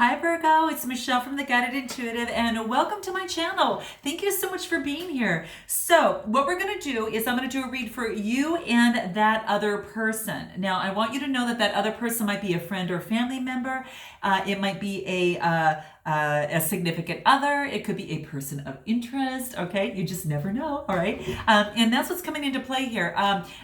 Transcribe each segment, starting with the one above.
Hi Virgo, it's Michelle from The Guided Intuitive and welcome to my channel. Thank you so much for being here. So what we're going to do is I'm going to do a read for you and that other person. Now I want you to know that that other person might be a friend or family member. It might be a significant other. It could be a person of interest. Okay, you just never know. All right, and that's what's coming into play here.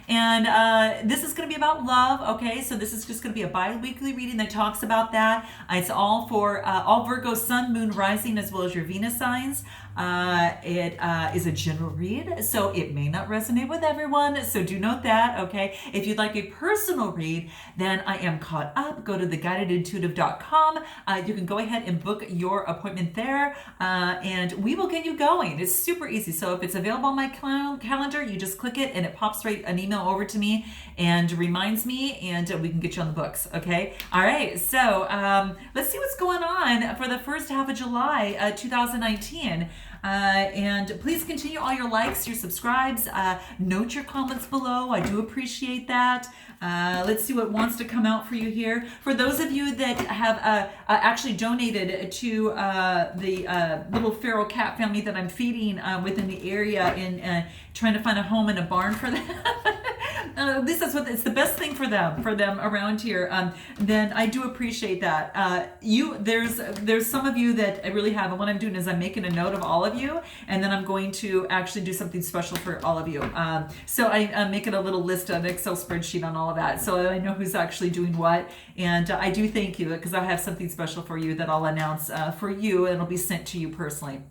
This is going to be about love. Okay, so this is just going to be a bi-weekly reading that talks about that. It's all for all Virgo sun, moon, rising, as well as your Venus signs. It is a general read, so it may not resonate with everyone. So do note that. Okay, if you'd like a personal read, then I am caught up. Go to theguidedintuitive.com. You can go ahead and book your appointment there, and we will get you going. It's super easy. So if it's available on my calendar, you just click it and it pops right an email over to me and reminds me, and we can get you on the books. Okay. All right. So let's see what's going on for the first half of July 2019. And please continue all your likes, your subscribes, note your comments below. I do appreciate that. Let's see what wants to come out for you here. For those of you that have actually donated to the little feral cat family that I'm feeding within the area and trying to find a home and a barn for them. At least that's what it's the best thing for them around here. Then I do appreciate that. There's some of you that I really have, and what I'm doing is I'm making a note of all of you, and then I'm going to actually do something special for all of you. So I'm making a little list, an Excel spreadsheet on all of that, so I know who's actually doing what. And I do thank you because I have something special for you that I'll announce for you, and it'll be sent to you personally.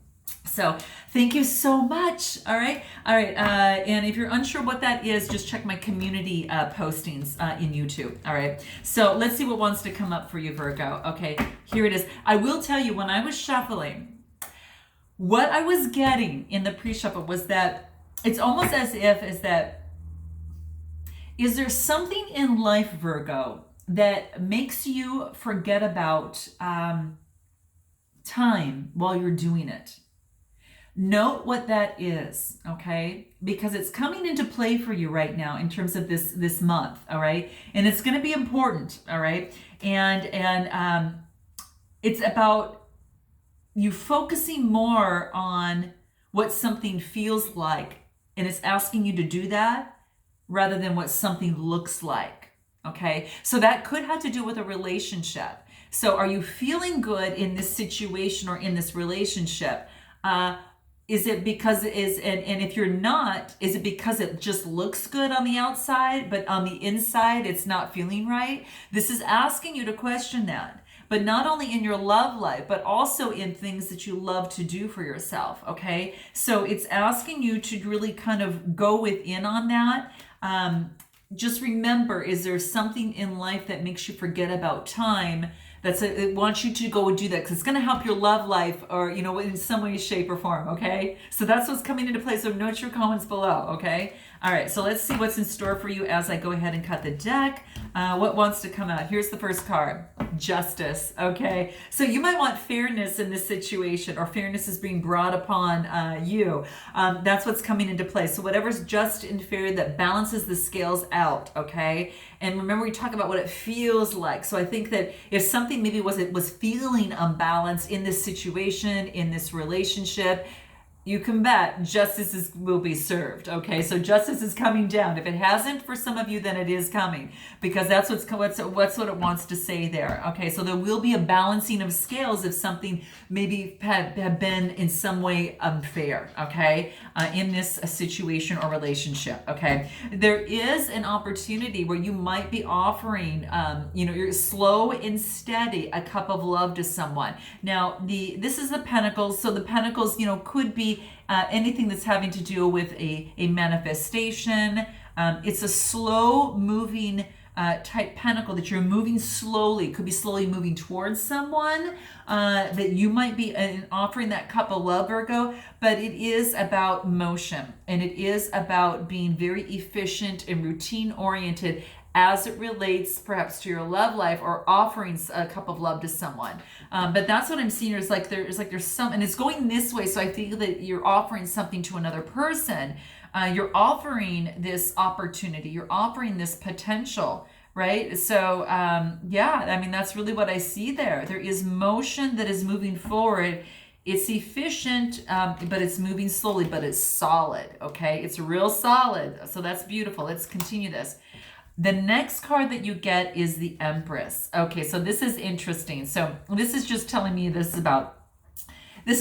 So thank you so much. All right. And if you're unsure what that is, just check my community postings in YouTube. All right. So let's see what wants to come up for you, Virgo. Okay, here it is. I will tell you, when I was shuffling, what I was getting in the pre-shuffle was that it's almost as if is there something in life, Virgo, that makes you forget about time while you're doing it? Note what that is, okay? Because it's coming into play for you right now in terms of this month, all right? And it's going to be important, all right? And it's about you focusing more on what something feels like, and it's asking you to do that rather than what something looks like, okay? So that could have to do with a relationship. So are you feeling good in this situation or in this relationship? Is it because and if you're not, is it because it just looks good on the outside, but on the inside, it's not feeling right? This is asking you to question that, but not only in your love life, but also in things that you love to do for yourself. Okay. So it's asking you to really kind of go within on that. Just remember, is there something in life that makes you forget about time? It wants you to go and do that because it's going to help your love life, or in some way, shape, or form. Okay, so that's what's coming into play. So note your comments below. Okay, all right. So let's see what's in store for you as I go ahead and cut the deck. What wants to come out? Here's the first card: Justice. Okay, so you might want fairness in this situation, or fairness is being brought upon you. That's what's coming into play. So whatever's just and fair that balances the scales out. Okay. And remember, we talk about what it feels like. So I think that if something maybe was feeling unbalanced in this situation, in this relationship, you can bet justice will be served. Okay, so justice is coming down. If it hasn't for some of you, then it is coming, because that's what it wants to say there. Okay, so there will be a balancing of scales if something maybe had been in some way unfair. Okay, in this situation or relationship. Okay, there is an opportunity where you might be offering, you're slow and steady, a cup of love to someone. Now, this is the Pentacles, so the Pentacles, could be anything that's having to do with a manifestation. It's a slow moving type pentacle that you're moving slowly, could be slowly moving towards someone that you might be offering that cup of love, Virgo, but it is about motion, and it is about being very efficient and routine oriented as it relates perhaps to your love life or offering a cup of love to someone. But that's what I'm seeing. There's some, and it's going this way. So I think that you're offering something to another person. You're offering this opportunity. You're offering this potential right? So, yeah, I mean, that's really what I see there. There is motion that is moving forward. It's efficient, but it's moving slowly, but it's solid, okay? It's real solid. So that's beautiful. Let's continue this. The next card that you get is the Empress. Okay, so this is interesting. So this is just telling me this is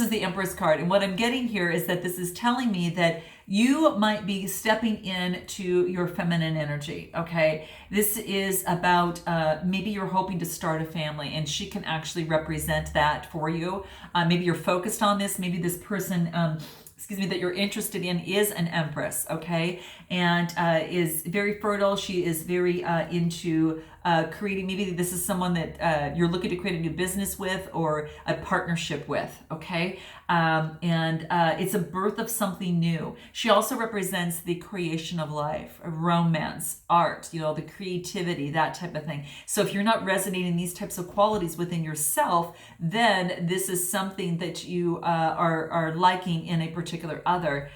the Empress card. And what I'm getting here is that this is telling me that you might be stepping into your feminine energy, okay? This is about maybe you're hoping to start a family, and she can actually represent that for you. Maybe you're focused on this. Maybe this person, that you're interested in is an Empress, okay? And is very fertile. She is very into creating, maybe this is someone that you're looking to create a new business with or a partnership with, okay? And it's a birth of something new. She also represents the creation of life, romance, art, the creativity, that type of thing. So if you're not resonating these types of qualities within yourself, then this is something that you are liking in a particular other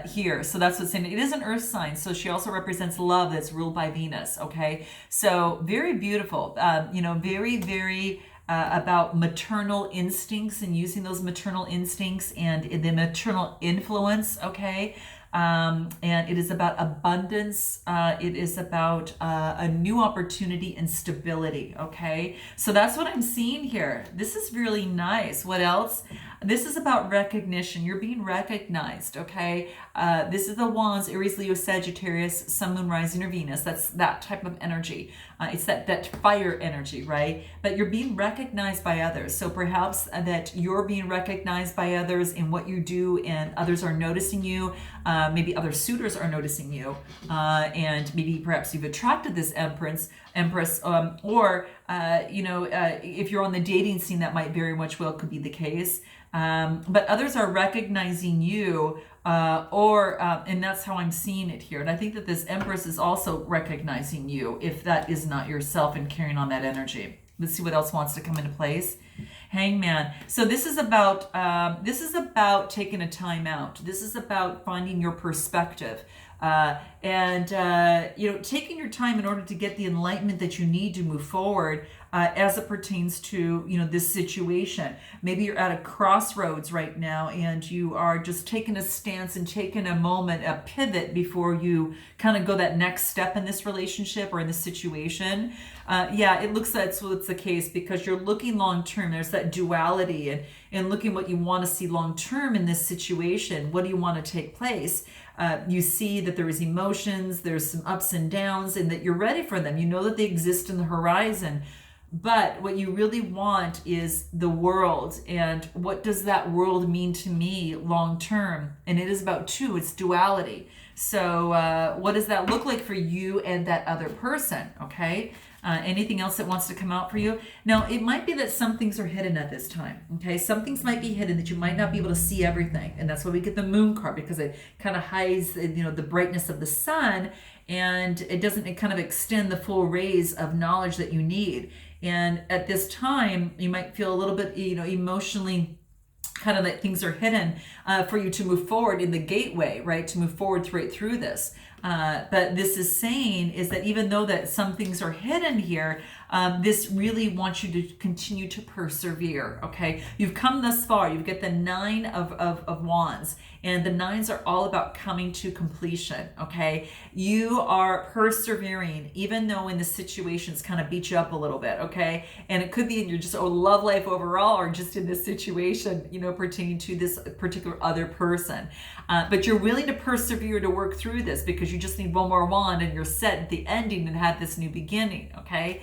here. So that's what's saying. It is an earth sign. So she also represents love that's ruled by Venus. Okay. So very beautiful, very, very about maternal instincts and using those maternal instincts and the maternal influence. Okay. And it is about abundance. It is about a new opportunity and stability. Okay. So that's what I'm seeing here. This is really nice. What else? This is about recognition. You're being recognized, okay? This is the Wands, Aries, Leo, Sagittarius, Sun, Moon, Rising, or Venus. That's that type of energy. It's that fire energy, right? But you're being recognized by others. So perhaps that you're being recognized by others in what you do, and others are noticing you. Maybe other suitors are noticing you. And maybe perhaps you've attracted this Empress, or if you're on the dating scene, that might very much well could be the case. But others are recognizing you, and that's how I'm seeing it here. And I think that this Empress is also recognizing you if that is not yourself and carrying on that energy. Let's see what else wants to come into place. Hangman. So this is about taking a time out. This is about finding your perspective. And taking your time in order to get the enlightenment that you need to move forward as it pertains to, this situation. Maybe you're at a crossroads right now and you are just taking a stance and taking a moment, a pivot before you kind of go that next step in this relationship or in this situation. It looks like that's what's the case because you're looking long term. There's that duality and looking what you want to see long term in this situation. What do you want to take place? You see that there is emotions, there's some ups and downs, and that you're ready for them. You know that they exist in the horizon. But what you really want is the world. And what does that world mean to me long term? And it is about two, it's duality. So what does that look like for you and that other person? Okay. Anything else that wants to come out for you? Now, it might be that some things are hidden at this time. Okay. Some things might be hidden that you might not be able to see everything. And that's why we get the Moon card, because it kind of hides, the brightness of the sun, and it kind of extend the full rays of knowledge that you need. And at this time, you might feel a little bit, emotionally kind of that things are hidden for you to move forward in the gateway, right? To move forward right through this. But this is saying is that even though that some things are hidden here, this really wants you to continue to persevere, okay? You've come thus far. You've got the 9 of Wands, and the 9s are all about coming to completion, okay? You are persevering, even though in the situations kind of beat you up a little bit, okay? And it could be in your just love life overall, or just in this situation, pertaining to this particular other person. But you're willing to persevere to work through this because you just need one more wand and you're set at the ending and have this new beginning, okay?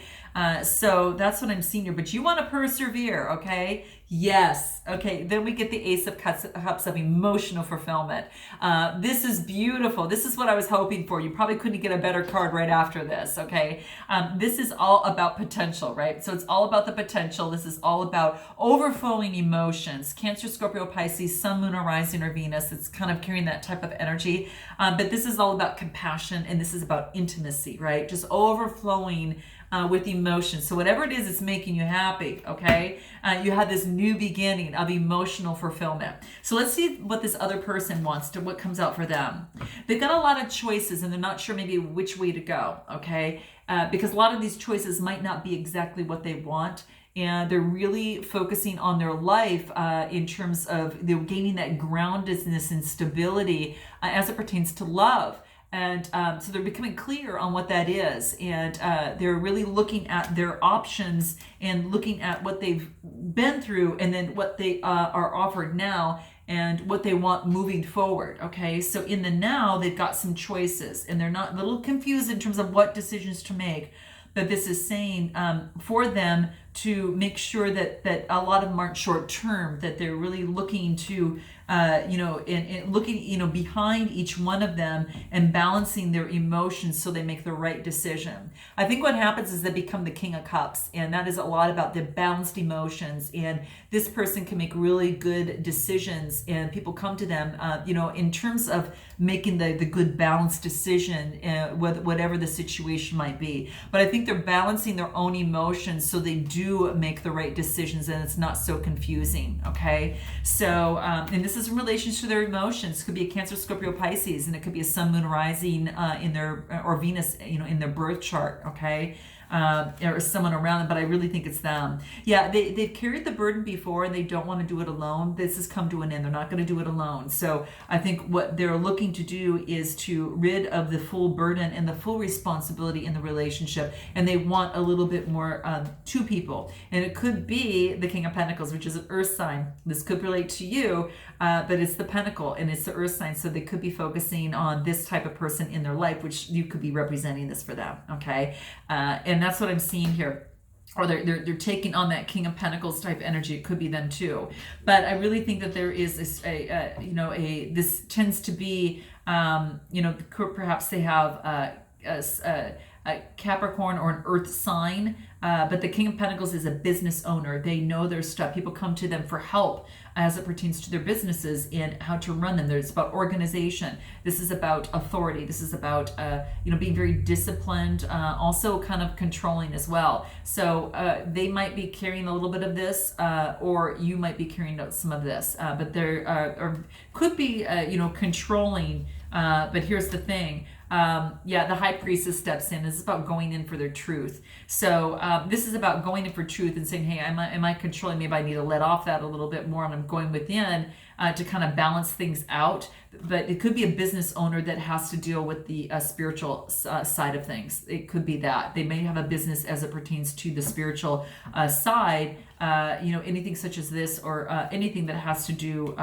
So that's what I'm seeing here. But you want to persevere, okay? Yes. Okay. Then we get the Ace of Cups of emotional fulfillment. This is beautiful. This is what I was hoping for. You probably couldn't get a better card right after this. Okay. This is all about potential, right? So it's all about the potential. This is all about overflowing emotions. Cancer, Scorpio, Pisces, Sun, Moon, or Rising, or Venus. It's kind of carrying that type of energy. But this is all about compassion, and this is about intimacy, right? Just overflowing with emotions. So whatever it is that's making you happy, okay? You have this new beginning of emotional fulfillment. So let's see what this other person wants to, what comes out for them. They've got a lot of choices and they're not sure maybe which way to go, okay? Because a lot of these choices might not be exactly what they want. And they're really focusing on their life in terms of they're gaining that groundedness and stability as it pertains to love. And so they're becoming clear on what that is. And they're really looking at their options and looking at what they've been through and then what they are offered now and what they want moving forward. Okay, so in the now, they've got some choices and they're not a little confused in terms of what decisions to make. But this is saying for them to make sure that a lot of them aren't short term, that they're really looking to, and looking, behind each one of them and balancing their emotions so they make the right decision. I think what happens is they become the King of Cups, and that is a lot about the balanced emotions. And this person can make really good decisions, and people come to them, in terms of making the good balanced decision, whatever the situation might be. But I think they're balancing their own emotions so they do make the right decisions and it's not so confusing. Okay, so and this is in relation to their emotions. It could be a Cancer, Scorpio, Pisces, and it could be a Sun, Moon, Rising in their or Venus, in their birth chart. Okay. Or someone around them, but I really think it's them. Yeah, they've carried the burden before and they don't want to do it alone. This has come to an end. They're not going to do it alone. So I think what they're looking to do is to rid of the full burden and the full responsibility in the relationship. And they want a little bit more two people. And it could be the King of Pentacles, which is an earth sign. This could relate to you, but it's the Pentacle and it's the earth sign. So they could be focusing on this type of person in their life, which you could be representing this for them. Okay. And that's what I'm seeing here. Or they're taking on that King of Pentacles type energy. It could be them too. But I really think that there is this, this tends to be, perhaps they have a Capricorn or an earth sign, but the King of Pentacles is a business owner. They know their stuff. People come to them for help as it pertains to their businesses and how to run them. It's about organization. This is about authority. This is about being very disciplined, also kind of controlling as well. So they might be carrying a little bit of this, or you might be carrying out some of this, but there could be controlling. But here's the thing. The High Priestess steps in. This is about going in for their truth. So this is about going in for truth and saying, hey, am I controlling? Maybe I need to let off that a little bit more, and I'm going within to kind of balance things out. But it could be a business owner that has to deal with the spiritual side of things. It could be that. They may have a business as it pertains to the spiritual side, anything such as this or anything that has to do,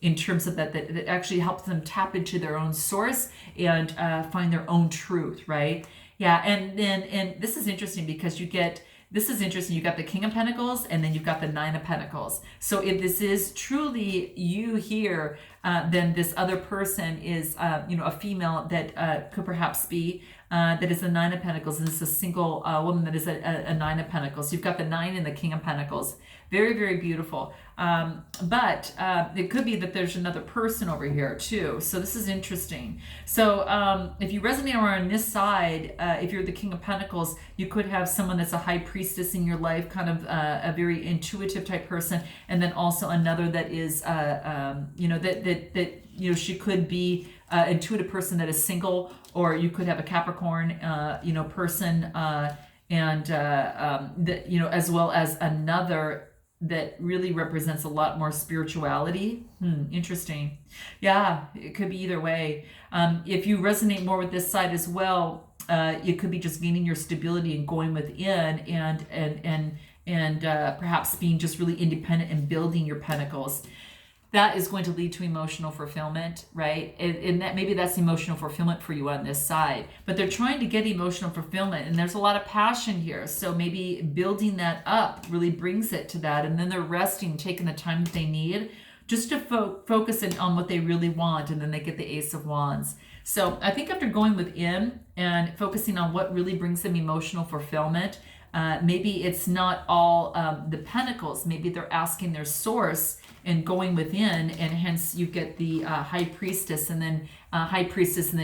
in terms of that actually helps them tap into their own source and find their own truth, right? Yeah, and this is interesting because you got the King of Pentacles and then you've got the Nine of Pentacles. So if this is truly you here, then this other person is, a female that could perhaps be, that is a Nine of Pentacles, and this is a single woman that is a Nine of Pentacles. You've got the Nine and the King of Pentacles. Very, very beautiful. But it could be that there's another person over here too. So this is interesting. So if you resonate around this side, if you're the King of Pentacles, you could have someone that's a High Priestess in your life, kind of a very intuitive type person, and then also another that is, she could be an intuitive person that is single, or you could have a Capricorn, person, as well as another that really represents a lot more spirituality. Interesting. Yeah, it could be either way. If you resonate more with this side as well, it could be just gaining your stability and going within and perhaps being just really independent and building your pentacles. That is going to lead to emotional fulfillment, right? And that maybe that's emotional fulfillment for you on this side. But they're trying to get emotional fulfillment, and there's a lot of passion here. So maybe building that up really brings it to that, and then they're resting, taking the time that they need just to focus in on what they really want, and then they get the Ace of Wands. So I think after going within and focusing on what really brings them emotional fulfillment, maybe it's not all the pentacles. Maybe they're asking their source and going within, and hence you get the High Priestess and then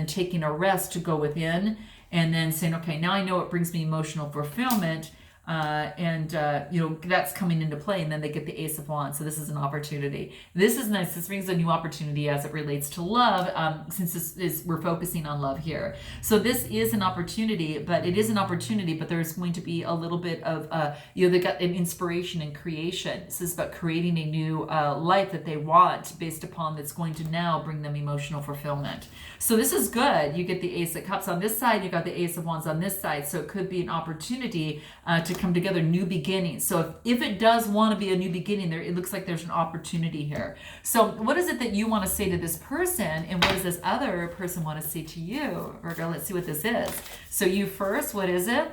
taking a rest to go within and then saying, okay, now I know it brings me emotional fulfillment. That's coming into play, and then they get the Ace of Wands. So this is an opportunity. This is nice. This brings a new opportunity as it relates to love, since we're focusing on love here. So this is an opportunity, but there's going to be a little bit of, they got an inspiration and creation. This is about creating a new life that they want based upon that's going to now bring them emotional fulfillment. So this is good. You get the Ace of Cups on this side, you got the Ace of Wands on this side. So it could be an opportunity to come together, new beginnings. So if it does want to be a new beginning, it looks like there's an opportunity here. So what is it that you want to say to this person, and what does this other person want to say to you? Virgo, let's see what this is. So you first, what is it?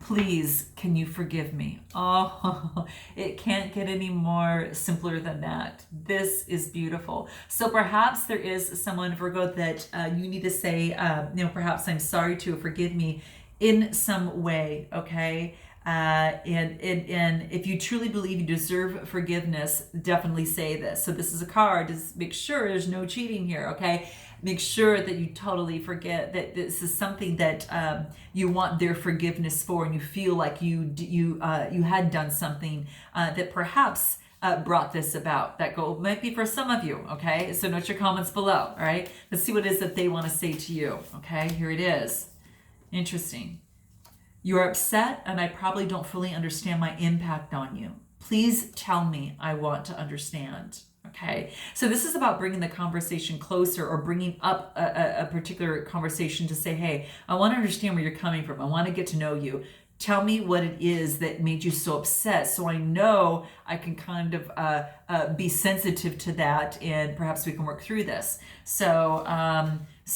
Please, can you forgive me? Oh, it can't get any more simpler than that. This is beautiful. So perhaps there is someone, Virgo, that you need to say, perhaps I'm sorry to, forgive me in some way, okay? And if you truly believe you deserve forgiveness, definitely say this. So this is a card. Just make sure there's no cheating here, okay? Make sure that you totally forget that this is something that you want their forgiveness for, and you feel like you had done something that perhaps brought this about. That goal might be for some of you, okay? So note your comments below, all right? Let's see what it is that they want to say to you, okay? Here it is. Interesting. You are upset, and I probably don't fully understand my impact on you. Please tell me. I want to understand. Okay. So this is about bringing the conversation closer, or bringing up a particular conversation to say, hey, I want to understand where you're coming from. I want to get to know you. Tell me what it is that made you so upset, so I know I can kind of be sensitive to that, and perhaps we can work through this. So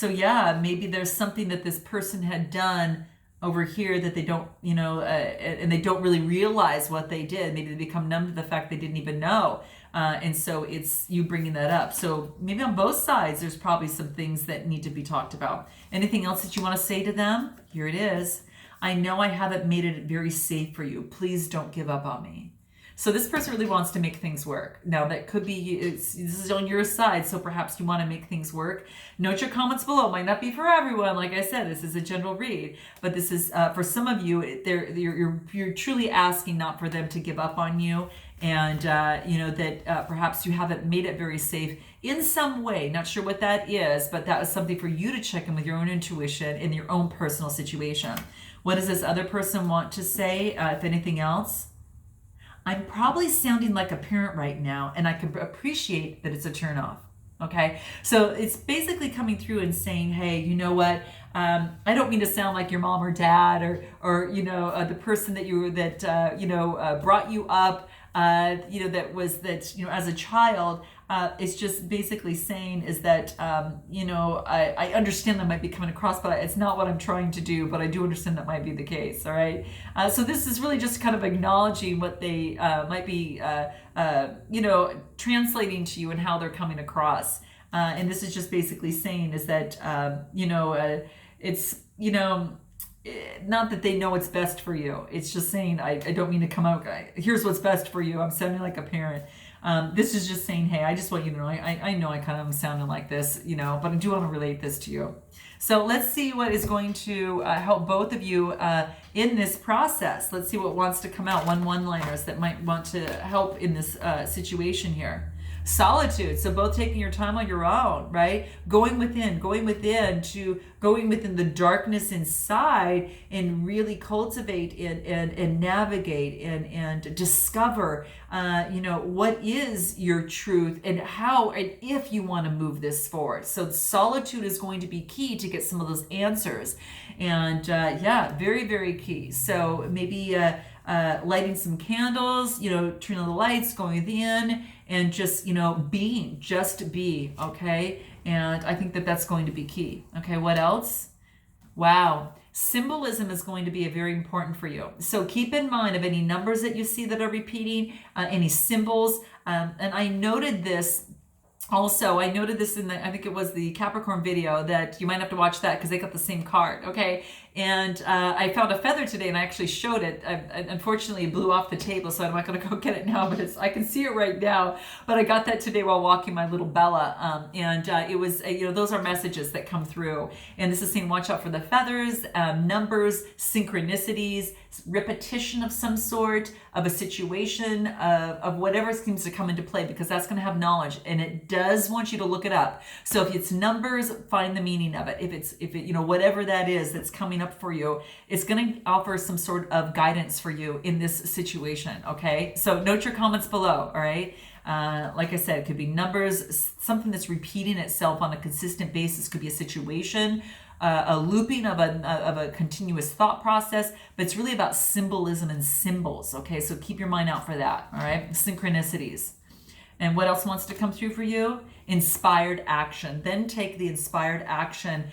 yeah, maybe there's something that this person had done over here that they don't, and they don't really realize what they did. Maybe they become numb to the fact they didn't even know. And so it's you bringing that up. So maybe on both sides, there's probably some things that need to be talked about. Anything else that you want to say to them? Here it is. I know I haven't made it very safe for you. Please don't give up on me. So this person really wants to make things work. Now that could be, this is on your side, so perhaps you want to make things work. Note your comments below. It might not be for everyone. Like I said, this is a general read, but this is for some of you. You're truly asking not for them to give up on you, and that perhaps you haven't made it very safe in some way. Not sure what that is, but that was something for you to check in with your own intuition in your own personal situation. What does this other person want to say? If anything else? I'm probably sounding like a parent right now, and I can appreciate that it's a turnoff. Okay, so it's basically coming through and saying, hey, you know what? I don't mean to sound like your mom or dad, or the person that brought you up, as a child. It's just basically saying is that, I understand that might be coming across, but it's not what I'm trying to do, but I do understand that might be the case. All right. So this is really just kind of acknowledging what they might be, translating to you and how they're coming across. And this is just basically saying is that, it's, not that they know what's best for you. It's just saying, I don't mean to come out, here's what's best for you. I'm sounding like a parent. This is just saying, hey, I just want you to know, I know I kind of am sounding like this, but I do want to relate this to you. So let's see what is going to help both of you in this process. Let's see what wants to come out. one-liners that might want to help in this situation here. Solitude. So both taking your time on your own, right? Going within the darkness inside, and really cultivate and navigate and discover, what is your truth, and how and if you want to move this forward. So solitude is going to be key to get some of those answers. And very, very key. So maybe lighting some candles, turning on the lights, going within, and just, be, okay? And I think that that's going to be key. Okay, what else? Wow. Symbolism is going to be very important for you. So keep in mind of any numbers that you see that are repeating, any symbols. And I noted this also, in I think it was the Capricorn video, that you might have to watch that because they got the same card, okay? And I found a feather today, and I actually showed it. Unfortunately, it blew off the table, so I'm not going to go get it now, but I can see it right now. But I got that today while walking my little Bella. It was, those are messages that come through. And this is saying, watch out for the feathers, numbers, synchronicities, repetition of some sort, of a situation, of whatever seems to come into play, because that's going to have knowledge, and it does want you to look it up. So if it's numbers, find the meaning of it. If it, whatever that is that's coming up for you, it's going to offer some sort of guidance for you in this situation. Okay, so note your comments below. All right. Like I said, it could be numbers, something that's repeating itself on a consistent basis. Could be a situation, a looping of a continuous thought process, but it's really about symbolism and symbols. Okay, so keep your mind out for that. All right, synchronicities. And what else wants to come through for you? Inspired action. Then take the inspired action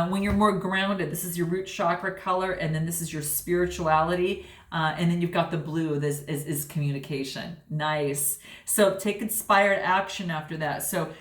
when you're more grounded. This is your root chakra color, and then this is your spirituality. And then you've got the blue. This is communication. Nice. So take inspired action after that. So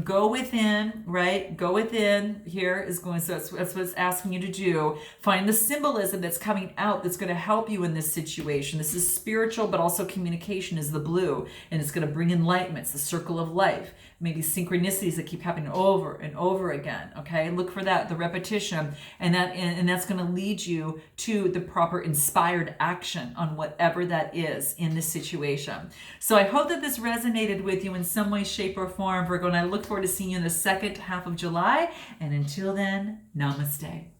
go within, right? Go within. Here is going. So that's what it's asking you to do. Find the symbolism that's coming out that's going to help you in this situation. This is spiritual, but also communication is the blue, and it's going to bring enlightenment. It's the circle of life. Maybe synchronicities that keep happening over and over again. Okay, look for that, the repetition, and that's going to lead you to the proper inspired action on whatever that is in this situation. So I hope that this resonated with you in some way, shape, or form, Virgo, and I look forward to seeing you in the second half of July. And until then, namaste.